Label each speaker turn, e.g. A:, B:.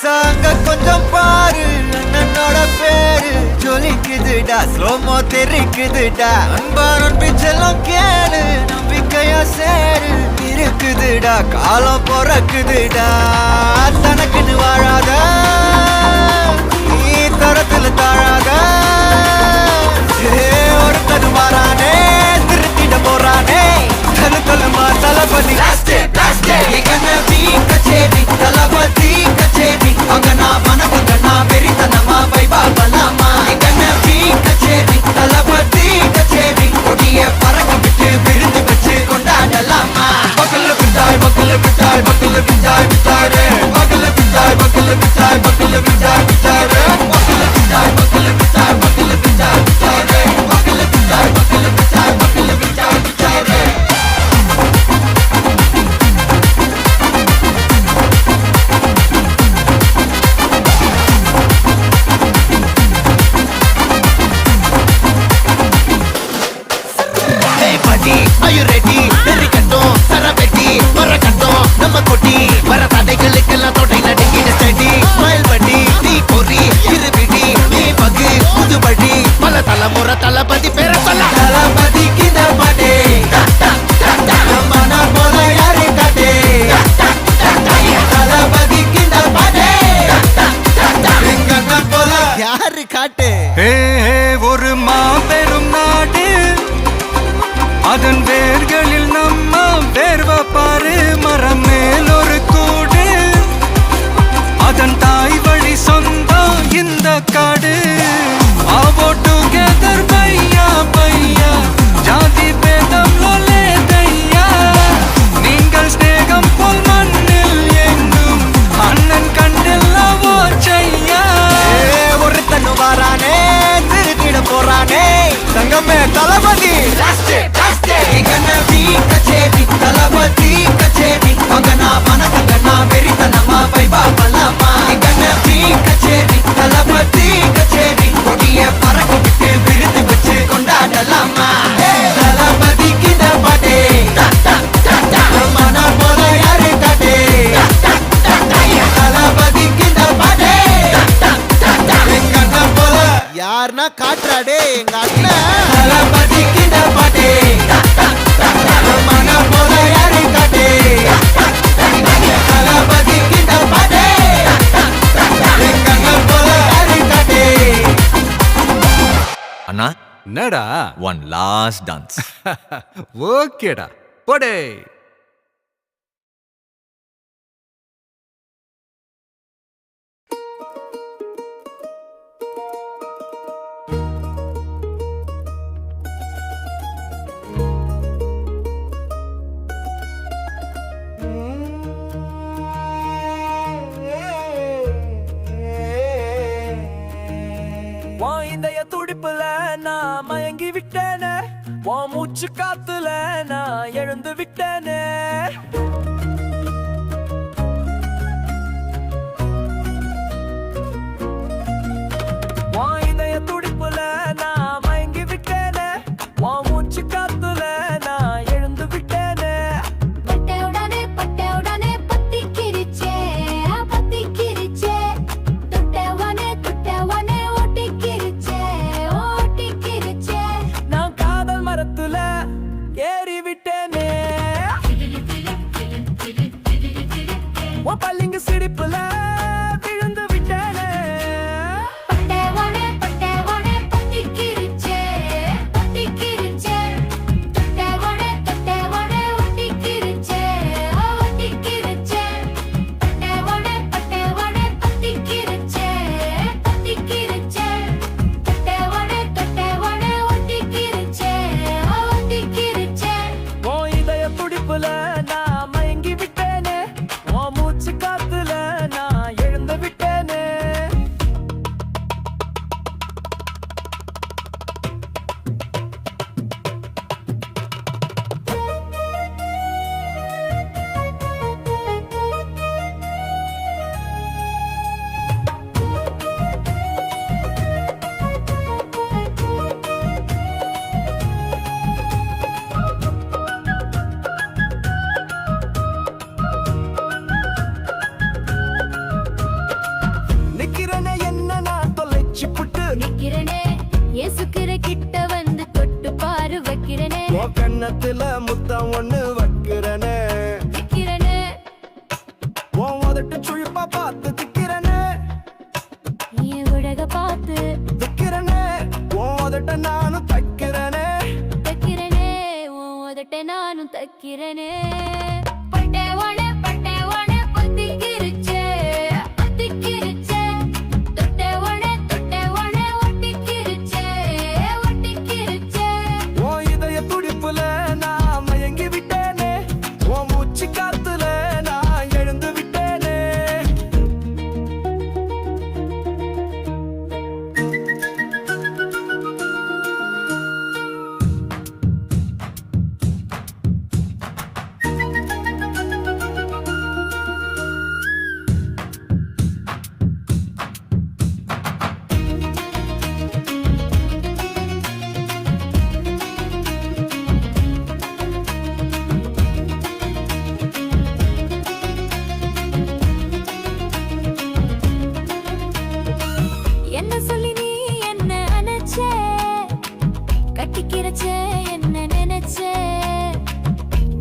A: சாங்க கொஞ்சம் பாரு அண்ணனோட பேரு ஜொலிக்குதுடா ஸ்லோமோ தெரிக்குதுடா அன்பான பிச்செல்லாம் கேளு நம்பிக்கையா சேரு இருக்குதுடா காலம் பிறக்குதுடா தனக்குன்னு வாழாத நீ தரத்துல தாழாத ஒருத்தது மாறானே திருத்திட போறானே தலு தலுமா தளபதி கச்சேரி தளபதி கச்சேரி அங்கனா மனவங்கனா வெறித்தனமா வைபா பலாமா கச்சேரி தளபதி கச்சேரி கொடிய பறக்க விட்டு விருந்து வச்சு கொண்டாடலாமா பக்கல்ல விட்டாய் பக்கல்ல விட்டாய் பக்கல்ல விட்டாய் விட்டாரே பக்கல்ல விட்டாய் பக்கல்ல விட்டாய் பக்கல்ல விட்டாய் விட்டாரே பக்கல்ல விட்டாய் பக்கல்ல விட்டாய் பக்கல்ல விட்டாய் விட்டாரே பக்கல்ல விட்டாய் பக்கல்ல விட்டாய் பக்கல்ல விட்டாய் விட்டாரே Are you ready? நெறிக்கட்டும் சரவெட்டி வரக்கட்டும் நம்ம கொட்டி வர தடைகளுக்கெல்லாம் தொடை நடுங்கிட ஸ்டடி ஸ்மைல் பண்ணி நீ பொறி இருவிடி நீ பகு புதுபடி பல தலைமுறை தளபதி பேர சொல்ல தளபதிக்கு இந்த பாட்டே மன போல யாரு காட்டே தளபதிக்கு இந்த பாட்டே எங்க போல யாரு காட்டு ஒரு மாபெரும் நாடு அதன் வேர்களில் நம்ம வேர்வ பாரு மரம் மேல் ஒரு கூடு அதன் தாய் வழி சொந்தம் இந்த காடு ஆவோ டுகெதர் பையா பையா ஜாதி பேதம் லோலே தையா நீங்கள் ஸ்நேகம் போல் மண்ணில் எங்கும் அண்ணன் கண்டெல்லவோ செய்யா ஒரு தன்னு வாரானே திருத்திட போறானே தங்கமே தளபதி கச்சேரி தளபதி கச்சேரி மகனா மனகங்கனா வெறித்தனமா வைபா பலாமா கச்சேரி தளபதி கச்சேரி கொடிய பறக்க விட்டு விருந்து வச்சு கொண்டாடலாமா தளபதிக்கு இந்த பாட்டே மன போல யாரு காட்டே தளபதிக்கு இந்த பாட்டே எங்க அண்ணன் போல யாருன்னா காட்டுறாடே எங்க அண்ணன் தளபதிக்கு இந்த பாட்டே மன போல யாரு காட்டே தளபதிக்கு இந்த பாட்டே எங்க அண்ணன் போல யாரு காட்டே
B: அண்ணா
C: என்னடா
B: ஒன் லாஸ்ட் டான்ஸ்
C: ஓகேடா போடே
D: துடிப்புல நான் மயங்கி விட்டேனே உன் மூச்சு காத்துல நான் எழுந்து விட்டேனே உன் இதய துடிப்புல நான் மயங்கி விட்டேனே உன் மூச்சு காத்துல நான் எழுந்து விட்டேனே
E: பட்ட உடனே பத்தி கிரிச்சே தொட்டவனே ஓட்டி கிரிச்சே
D: நான் காதல் மரத்துல ஏறி விட்டேனே உன் பல்லிங்கு சிரிப்புல விழுந்து விட்டேனே
E: பட்டவனே பத்தி கிரிச்சே தொட்டவனே ஓட்டி கிரிச்சே பட்டவனே பத்தி கிரிச்சே தொட்டவனே ஓட்டி கிரிச்சே
D: உன் இதய துடிப்புல நான் மயங்கி விட்டேனே உன் மூச்சு காத்துல நான் எழுந்து கன்னத்துல முத்தம் ஒண்ணு வைக்கிறனே
E: திக்கிறனே
D: உன் உதட்டு சுழிப்பா பார்த்து திக்கிறனே
E: என் உலக பார்த்து
D: திக்கிறனே உன் உதட்ட நானும் தைக்கிறனே
E: தைக்கிறனே உன் உதட்ட நானும் தைக்கிறனே பட்டை உன பொத்திக்கிருச்சே